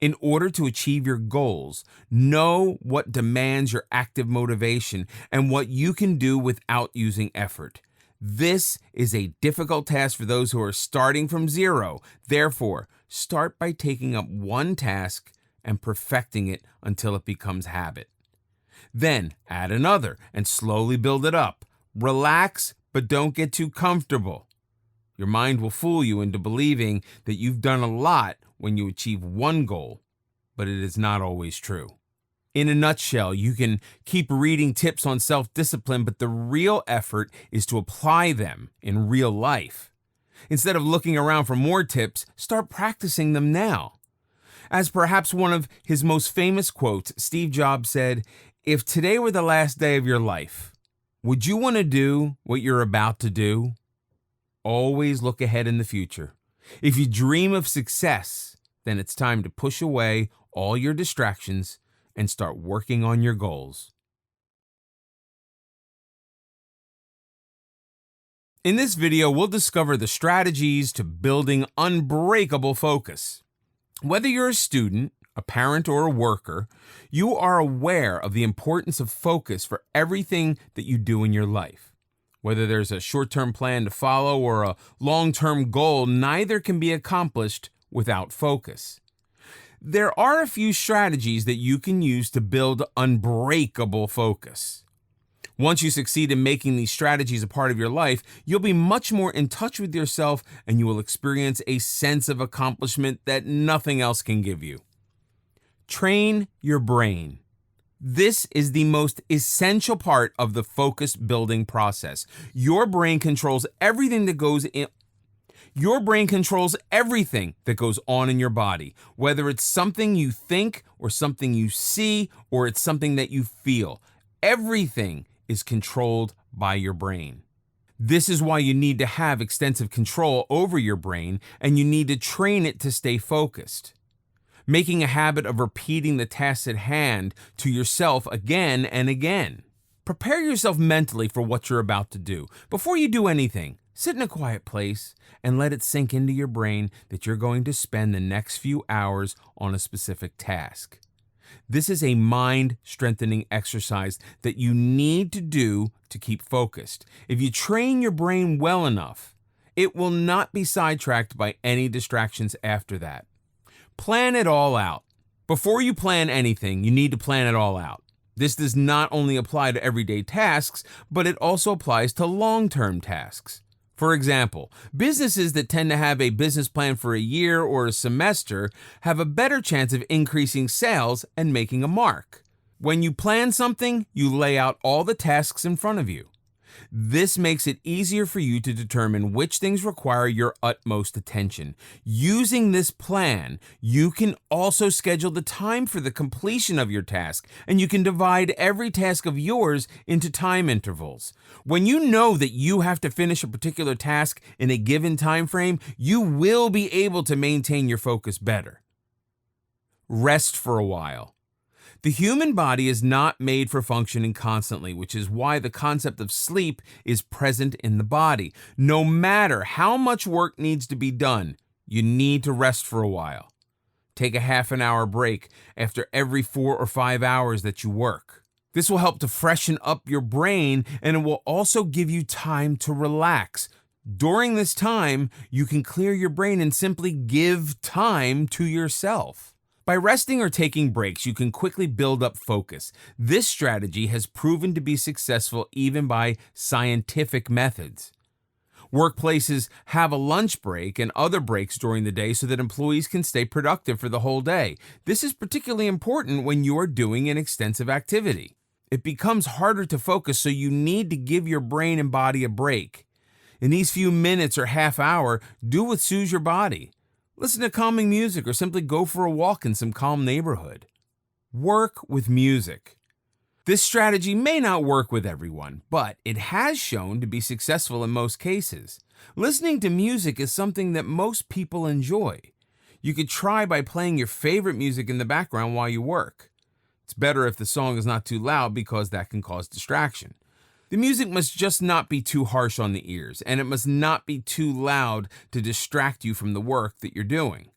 In order to achieve your goals, know what demands your active motivation and what you can do without using effort. This is a difficult task for those who are starting from zero. Therefore, start by taking up one task and perfecting it until it becomes habit. Then add another and slowly build it up. Relax, but don't get too comfortable. Your mind will fool you into believing that you've done a lot when you achieve one goal, but it is not always true. In a nutshell, you can keep reading tips on self-discipline, but the real effort is to apply them in real life. Instead of looking around for more tips, start practicing them now. As perhaps one of his most famous quotes, Steve Jobs said, "If today were the last day of your life, would you want to do what you're about to do?" Always look ahead in the future. If you dream of success, then it's time to push away all your distractions and start working on your goals. In this video, we'll discover the strategies to building unbreakable focus. Whether you're a student, a parent, or a worker, you are aware of the importance of focus for everything that you do in your life. Whether there's a short-term plan to follow or a long-term goal, neither can be accomplished without focus. There are a few strategies that you can use to build unbreakable focus. Once you succeed in making these strategies a part of your life, you'll be much more in touch with yourself and you will experience a sense of accomplishment that nothing else can give you. Train your brain. This is the most essential part of the focus building process. Your brain controls everything that goes on in your body, whether it's something you think or something you see or it's something that you feel. Everything is controlled by your brain. This is why you need to have extensive control over your brain, and you need to train it to stay focused. Making a habit of repeating the tasks at hand to yourself again and again. Prepare yourself mentally for what you're about to do. Before you do anything, sit in a quiet place and let it sink into your brain that you're going to spend the next few hours on a specific task. This is a mind-strengthening exercise that you need to do to keep focused. If you train your brain well enough, it will not be sidetracked by any distractions after that. Plan it all out. Before you plan anything, you need to plan it all out. This does not only apply to everyday tasks, but it also applies to long-term tasks. For example, businesses that tend to have a business plan for a year or a semester have a better chance of increasing sales and making a mark. When you plan something, you lay out all the tasks in front of you. This makes it easier for you to determine which things require your utmost attention. Using this plan, you can also schedule the time for the completion of your task, and you can divide every task of yours into time intervals. When you know that you have to finish a particular task in a given time frame, you will be able to maintain your focus better. Rest for a while. The human body is not made for functioning constantly, which is why the concept of sleep is present in the body. No matter how much work needs to be done, you need to rest for a while. Take a half an hour break after every 4 or 5 hours that you work. This will help to freshen up your brain, and it will also give you time to relax. During this time, you can clear your brain and simply give time to yourself. By resting or taking breaks, you can quickly build up focus. This strategy has proven to be successful even by scientific methods. Workplaces have a lunch break and other breaks during the day so that employees can stay productive for the whole day. This is particularly important when you are doing an extensive activity. It becomes harder to focus, so you need to give your brain and body a break. In these few minutes or half hour, do what soothes your body. Listen to calming music or simply go for a walk in some calm neighborhood. Work with music. This strategy may not work with everyone, but it has shown to be successful in most cases. Listening to music is something that most people enjoy. You could try by playing your favorite music in the background while you work. It's better if the song is not too loud because that can cause distraction. The music must just not be too harsh on the ears, and it must not be too loud to distract you from the work that you're doing.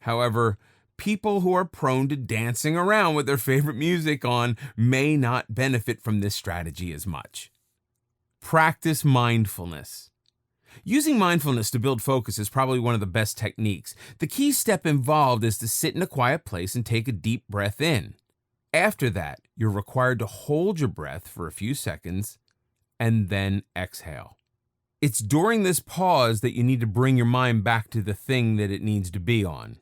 However, people who are prone to dancing around with their favorite music on may not benefit from this strategy as much. Practice mindfulness. Using mindfulness to build focus is probably one of the best techniques. The key step involved is to sit in a quiet place and take a deep breath in. After that, you're required to hold your breath for a few seconds and then exhale. It's during this pause that you need to bring your mind back to the thing that it needs to be on.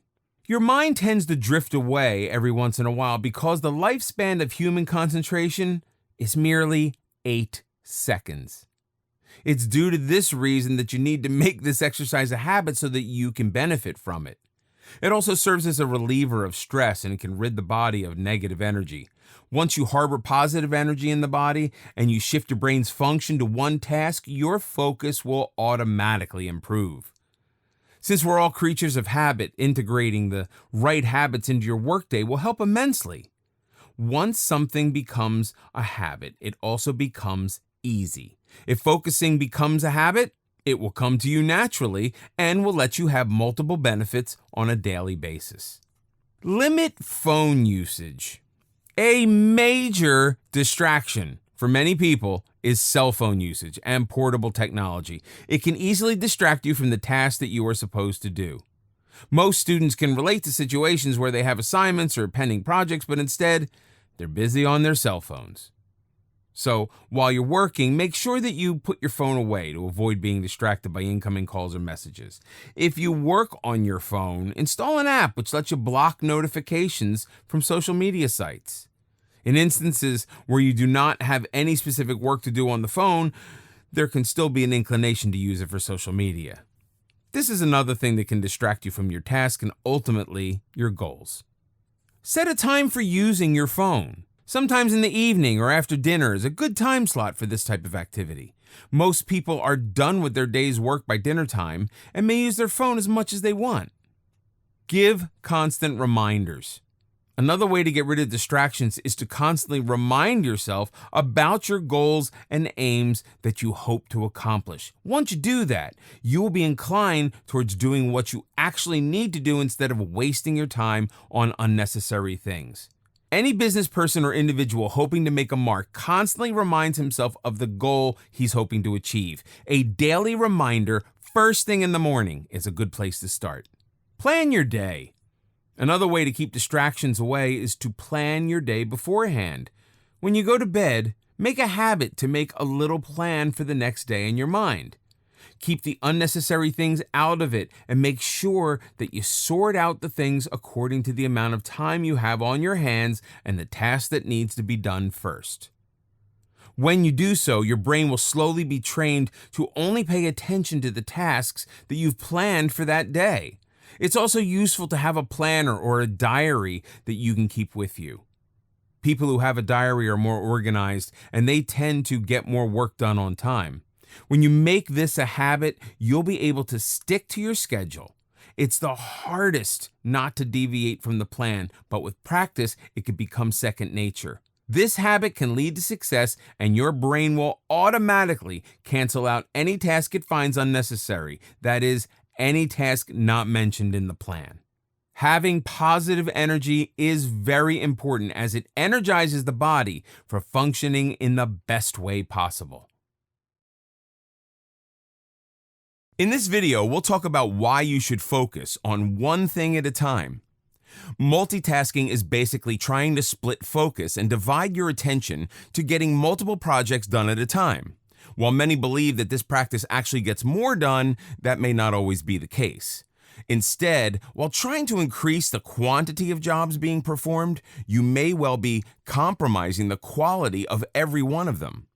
Your mind tends to drift away every once in a while because the lifespan of human concentration is merely 8 seconds. It's due to this reason that you need to make this exercise a habit so that you can benefit from it. It also serves as a reliever of stress and can rid the body of negative energy. Once you harbor positive energy in the body and you shift your brain's function to one task, your focus will automatically improve. Since we're all creatures of habit, integrating the right habits into your workday will help immensely. Once something becomes a habit, it also becomes easy. If focusing becomes a habit, it will come to you naturally and will let you have multiple benefits on a daily basis. Limit phone usage. A major distraction for many people is cell phone usage and portable technology. It can easily distract you from the tasks that you are supposed to do. Most students can relate to situations where they have assignments or pending projects, but instead, they're busy on their cell phones. So, while you're working, make sure that you put your phone away to avoid being distracted by incoming calls or messages. If you work on your phone, install an app which lets you block notifications from social media sites. In instances where you do not have any specific work to do on the phone, there can still be an inclination to use it for social media. This is another thing that can distract you from your task and ultimately your goals. Set a time for using your phone. Sometimes in the evening or after dinner is a good time slot for this type of activity. Most people are done with their day's work by dinner time and may use their phone as much as they want. Give constant reminders. Another way to get rid of distractions is to constantly remind yourself about your goals and aims that you hope to accomplish. Once you do that, you will be inclined towards doing what you actually need to do instead of wasting your time on unnecessary things. Any business person or individual hoping to make a mark constantly reminds himself of the goal he's hoping to achieve. A daily reminder first thing in the morning is a good place to start. Plan your day. Another way to keep distractions away is to plan your day beforehand. When you go to bed, make a habit to make a little plan for the next day in your mind. Keep the unnecessary things out of it and make sure that you sort out the things according to the amount of time you have on your hands and the task that needs to be done first. When you do so, your brain will slowly be trained to only pay attention to the tasks that you've planned for that day. It's also useful to have a planner or a diary that you can keep with you. People who have a diary are more organized and they tend to get more work done on time. When you make this a habit, you'll be able to stick to your schedule. It's the hardest not to deviate from the plan, but with practice, it can become second nature. This habit can lead to success, and your brain will automatically cancel out any task it finds unnecessary. That is, any task not mentioned in the plan. Having positive energy is very important as it energizes the body for functioning in the best way possible. In this video, we'll talk about why you should focus on one thing at a time. Multitasking is basically trying to split focus and divide your attention to getting multiple projects done at a time. While many believe that this practice actually gets more done, that may not always be the case. Instead, while trying to increase the quantity of jobs being performed, you may well be compromising the quality of every one of them.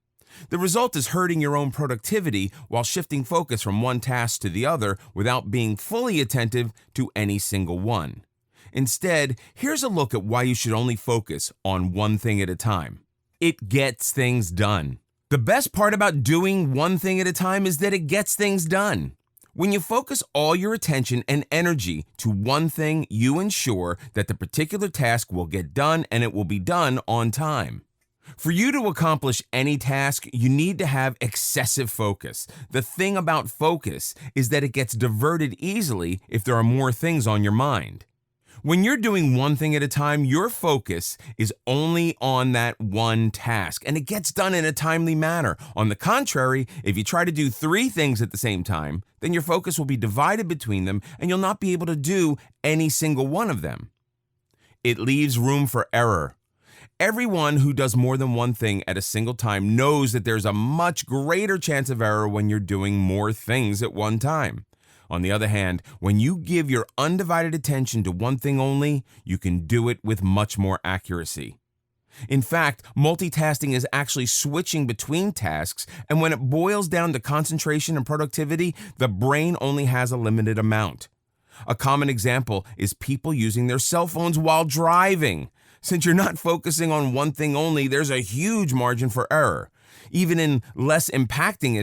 The result is hurting your own productivity while shifting focus from one task to the other without being fully attentive to any single one. Instead, here's a look at why you should only focus on one thing at a time. It gets things done. The best part about doing one thing at a time is that it gets things done. When you focus all your attention and energy to one thing, you ensure that the particular task will get done and it will be done on time. For you to accomplish any task, you need to have excessive focus. The thing about focus is that it gets diverted easily if there are more things on your mind. When you're doing one thing at a time, your focus is only on that one task, and it gets done in a timely manner. On the contrary, if you try to do three things at the same time, then your focus will be divided between them, and you'll not be able to do any single one of them. It leaves room for error. Everyone who does more than one thing at a single time knows that there's a much greater chance of error when you're doing more things at one time. On the other hand, when you give your undivided attention to one thing only, you can do it with much more accuracy. In fact, multitasking is actually switching between tasks, and when it boils down to concentration and productivity, the brain only has a limited amount. A common example is people using their cell phones while driving. Since you're not focusing on one thing only, there's a huge margin for error. Even in less impacting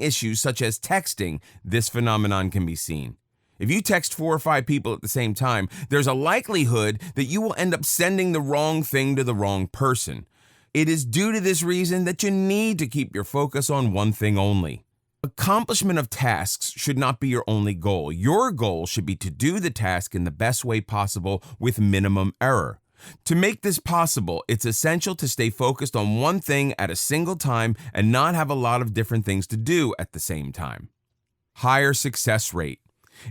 issues such as texting, this phenomenon can be seen. If you text 4 or 5 people at the same time, there's a likelihood that you will end up sending the wrong thing to the wrong person. It is due to this reason that you need to keep your focus on one thing only. Accomplishment of tasks should not be your only goal. Your goal should be to do the task in the best way possible with minimum error. To make this possible, it's essential to stay focused on one thing at a single time and not have a lot of different things to do at the same time. Higher success rate.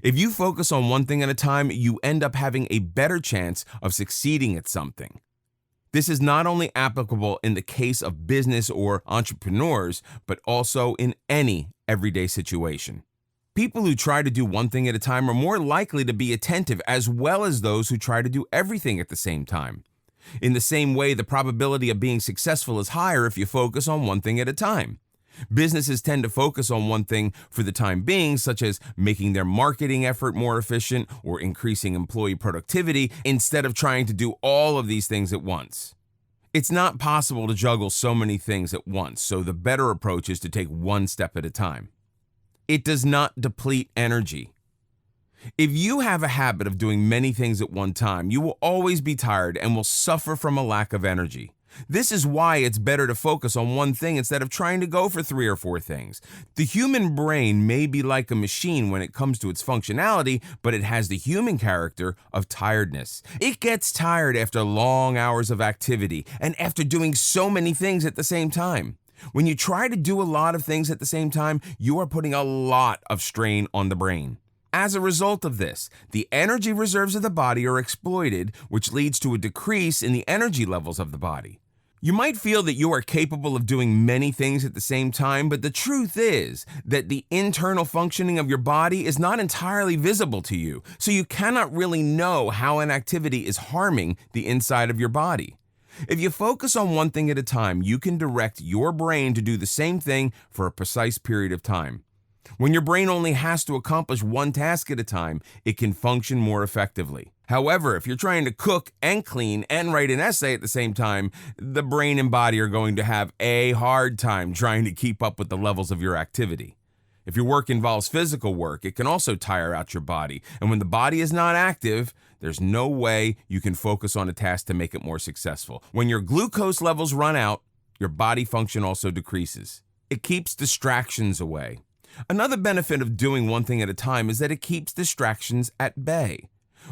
If you focus on one thing at a time, you end up having a better chance of succeeding at something. This is not only applicable in the case of business or entrepreneurs, but also in any everyday situation. People who try to do one thing at a time are more likely to be attentive, as well as those who try to do everything at the same time. In the same way, the probability of being successful is higher if you focus on one thing at a time. Businesses tend to focus on one thing for the time being, such as making their marketing effort more efficient or increasing employee productivity, instead of trying to do all of these things at once. It's not possible to juggle so many things at once, so the better approach is to take one step at a time. It does not deplete energy. If you have a habit of doing many things at one time, you will always be tired and will suffer from a lack of energy. This is why it's better to focus on one thing instead of trying to go for 3 or 4 things. The human brain may be like a machine when it comes to its functionality, but it has the human character of tiredness. It gets tired after long hours of activity and after doing so many things at the same time. When you try to do a lot of things at the same time, you are putting a lot of strain on the brain. As a result of this, the energy reserves of the body are exploited, which leads to a decrease in the energy levels of the body. You might feel that you are capable of doing many things at the same time, but the truth is that the internal functioning of your body is not entirely visible to you, so you cannot really know how an activity is harming the inside of your body. If you focus on one thing at a time, you can direct your brain to do the same thing for a precise period of time. When your brain only has to accomplish one task at a time, it can function more effectively. However, if you're trying to cook and clean and write an essay at the same time, the brain and body are going to have a hard time trying to keep up with the levels of your activity. If your work involves physical work, it can also tire out your body. And when the body is not active, there's no way you can focus on a task to make it more successful. When your glucose levels run out, your body function also decreases. It keeps distractions away. Another benefit of doing one thing at a time is that it keeps distractions at bay.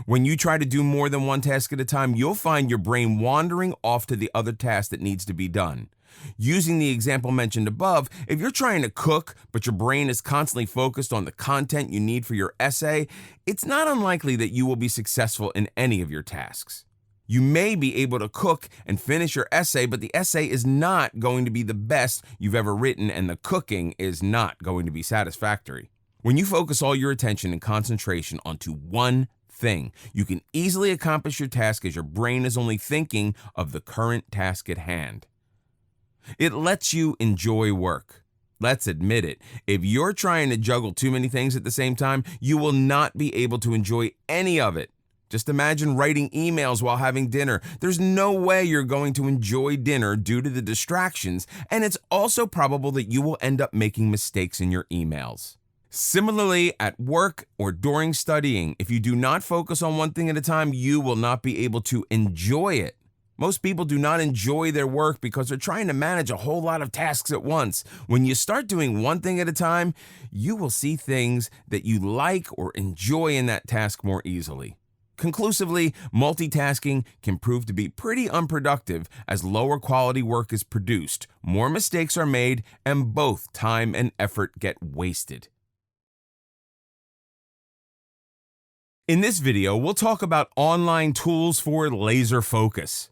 When you try to do more than one task at a time, you'll find your brain wandering off to the other task that needs to be done. Using the example mentioned above, if you're trying to cook, but your brain is constantly focused on the content you need for your essay, it's not unlikely that you will be successful in any of your tasks. You may be able to cook and finish your essay, but the essay is not going to be the best you've ever written, and the cooking is not going to be satisfactory. When you focus all your attention and concentration onto one thing, you can easily accomplish your task as your brain is only thinking of the current task at hand. It lets you enjoy work. Let's admit it, if you're trying to juggle too many things at the same time, you will not be able to enjoy any of it. Just imagine writing emails while having dinner. There's no way you're going to enjoy dinner due to the distractions, and it's also probable that you will end up making mistakes in your emails. Similarly, at work or during studying, if you do not focus on one thing at a time, you will not be able to enjoy it. Most people do not enjoy their work because they're trying to manage a whole lot of tasks at once. When you start doing one thing at a time, you will see things that you like or enjoy in that task more easily. Conclusively, multitasking can prove to be pretty unproductive as lower quality work is produced, more mistakes are made, and both time and effort get wasted. In this video, we'll talk about online tools for laser focus.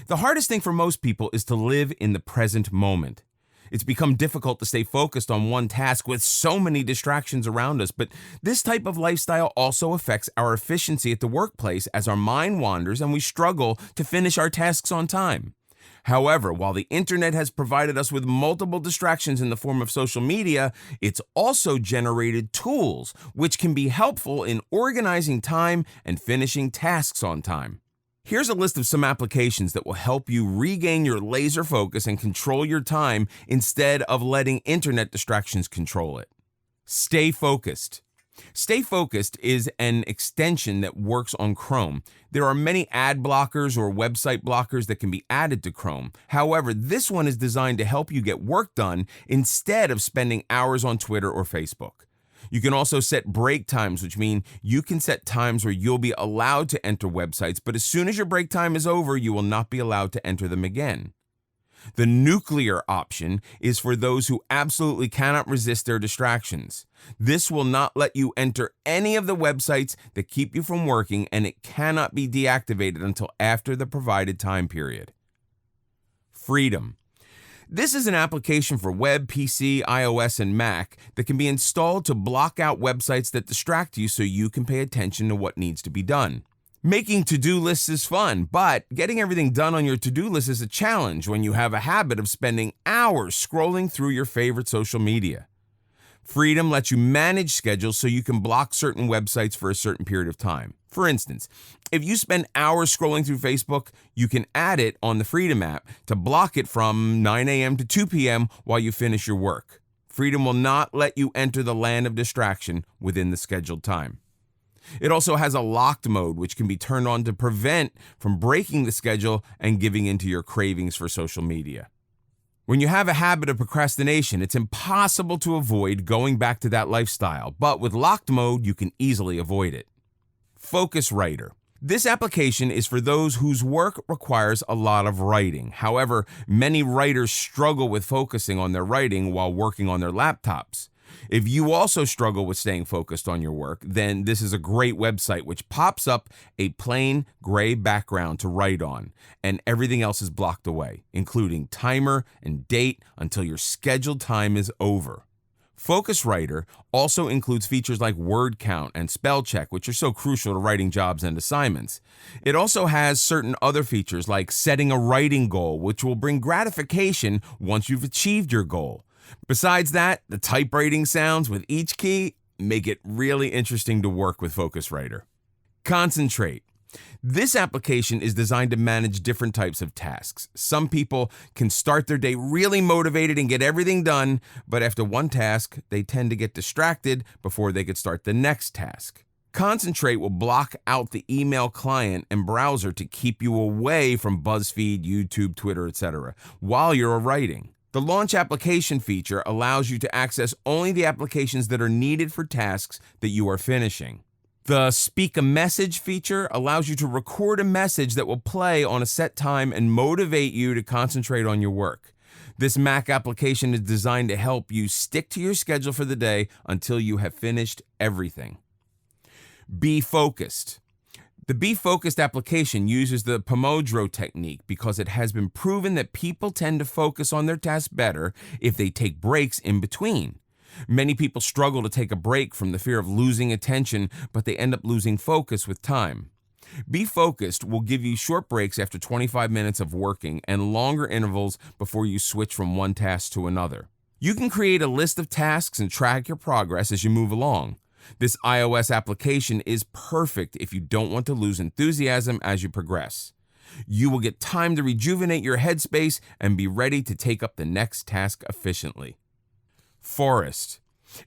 The hardest thing for most people is to live in the present moment. It's become difficult to stay focused on one task with so many distractions around us, but this type of lifestyle also affects our efficiency at the workplace as our mind wanders and we struggle to finish our tasks on time. However, while the internet has provided us with multiple distractions in the form of social media, it's also generated tools which can be helpful in organizing time and finishing tasks on time. Here's a list of some applications that will help you regain your laser focus and control your time instead of letting internet distractions control it. Stay focused. Stay Focused is an extension that works on Chrome. There are many ad blockers or website blockers that can be added to Chrome. However, this one is designed to help you get work done instead of spending hours on Twitter or Facebook. You can also set break times, which mean you can set times where you'll be allowed to enter websites, but as soon as your break time is over, you will not be allowed to enter them again. The nuclear option is for those who absolutely cannot resist their distractions. This will not let you enter any of the websites that keep you from working, and it cannot be deactivated until after the provided time period. Freedom. This is an application for web, PC, iOS, and Mac that can be installed to block out websites that distract you so you can pay attention to what needs to be done. Making to-do lists is fun, but getting everything done on your to-do list is a challenge when you have a habit of spending hours scrolling through your favorite social media. Freedom lets you manage schedules so you can block certain websites for a certain period of time. For instance, if you spend hours scrolling through Facebook, you can add it on the Freedom app to block it from 9 a.m. to 2 p.m. while you finish your work. Freedom will not let you enter the land of distraction within the scheduled time. It also has a locked mode, which can be turned on to prevent from breaking the schedule and giving into your cravings for social media. When you have a habit of procrastination, it's impossible to avoid going back to that lifestyle, but with locked mode, you can easily avoid it. Focus Writer. This application is for those whose work requires a lot of writing. However, many writers struggle with focusing on their writing while working on their laptops. If you also struggle with staying focused on your work, then this is a great website which pops up a plain gray background to write on, and everything else is blocked away, including timer and date until your scheduled time is over. Focus Writer also includes features like word count and spell check, which are so crucial to writing jobs and assignments. It also has certain other features like setting a writing goal, which will bring gratification once you've achieved your goal. Besides that, the typewriting sounds with each key make it really interesting to work with Focus Writer. Concentrate. This application is designed to manage different types of tasks. Some people can start their day really motivated and get everything done, but after one task, they tend to get distracted before they could start the next task. Concentrate will block out the email client and browser to keep you away from BuzzFeed, YouTube, Twitter, etc. while you're writing. The Launch Application feature allows you to access only the applications that are needed for tasks that you are finishing. The Speak a Message feature allows you to record a message that will play on a set time and motivate you to concentrate on your work. This Mac application is designed to help you stick to your schedule for the day until you have finished everything. Be Focused. The Be Focused application uses the Pomodoro technique because it has been proven that people tend to focus on their tasks better if they take breaks in between. Many people struggle to take a break from the fear of losing attention, but they end up losing focus with time. Be Focused will give you short breaks after 25 minutes of working and longer intervals before you switch from one task to another. You can create a list of tasks and track your progress as you move along. This iOS application is perfect if you don't want to lose enthusiasm as you progress. You will get time to rejuvenate your headspace and be ready to take up the next task efficiently. Forest.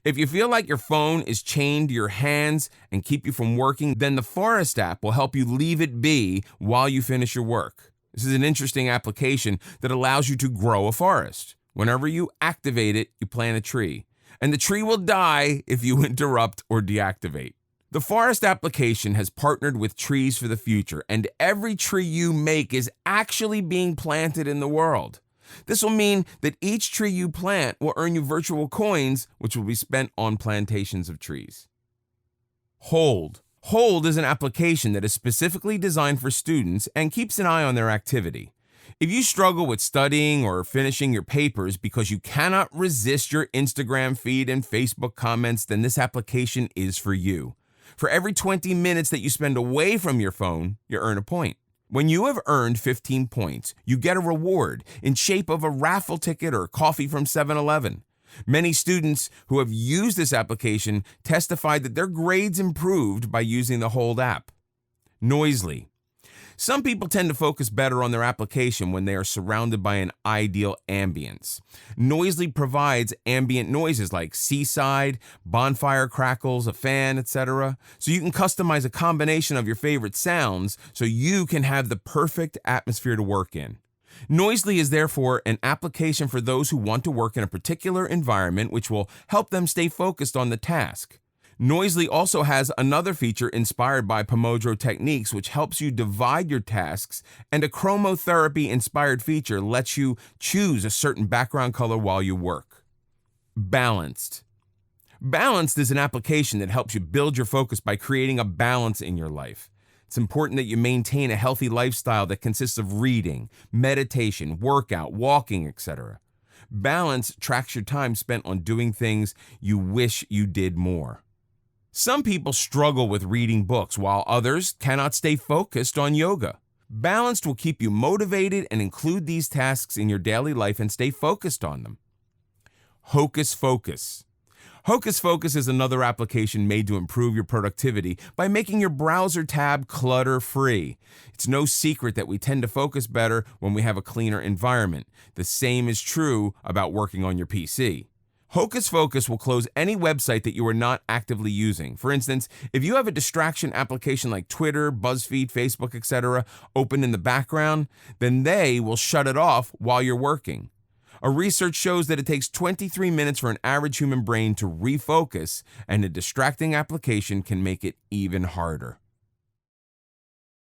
If you feel like your phone is chained to your hands and keep you from working, then the Forest app will help you leave it be while you finish your work. This is an interesting application that allows you to grow a forest. Whenever you activate it, you plant a tree, and the tree will die if you interrupt or deactivate. The Forest application has partnered with Trees for the Future, and every tree you make is actually being planted in the world. This will mean that each tree you plant will earn you virtual coins, which will be spent on plantations of trees. Hold. Hold is an application that is specifically designed for students and keeps an eye on their activity. If you struggle with studying or finishing your papers because you cannot resist your Instagram feed and Facebook comments, then this application is for you. For every 20 minutes that you spend away from your phone, you earn a point. When you have earned 15 points, you get a reward in shape of a raffle ticket or coffee from 7-Eleven. Many students who have used this application testified that their grades improved by using the Hold app. Noisely. Some people tend to focus better on their application when they are surrounded by an ideal ambience. Noisely provides ambient noises like seaside, bonfire crackles, a fan, etc. So you can customize a combination of your favorite sounds so you can have the perfect atmosphere to work in. Noisely is therefore an application for those who want to work in a particular environment, which will help them stay focused on the task. Noisely also has another feature inspired by Pomodoro techniques, which helps you divide your tasks, and a chromotherapy-inspired feature lets you choose a certain background color while you work. Balanced. Balanced is an application that helps you build your focus by creating a balance in your life. It's important that you maintain a healthy lifestyle that consists of reading, meditation, workout, walking, etc. Balance tracks your time spent on doing things you wish you did more. Some people struggle with reading books, while others cannot stay focused on yoga. Balanced will keep you motivated and include these tasks in your daily life and stay focused on them. Hocus Focus. Hocus Focus is another application made to improve your productivity by making your browser tab clutter-free. It's no secret that we tend to focus better when we have a cleaner environment. The same is true about working on your PC. Hocus Focus will close any website that you are not actively using. For instance, if you have a distraction application like Twitter, BuzzFeed, Facebook, etc. open in the background, then they will shut it off while you're working. A research shows that it takes 23 minutes for an average human brain to refocus, and a distracting application can make it even harder.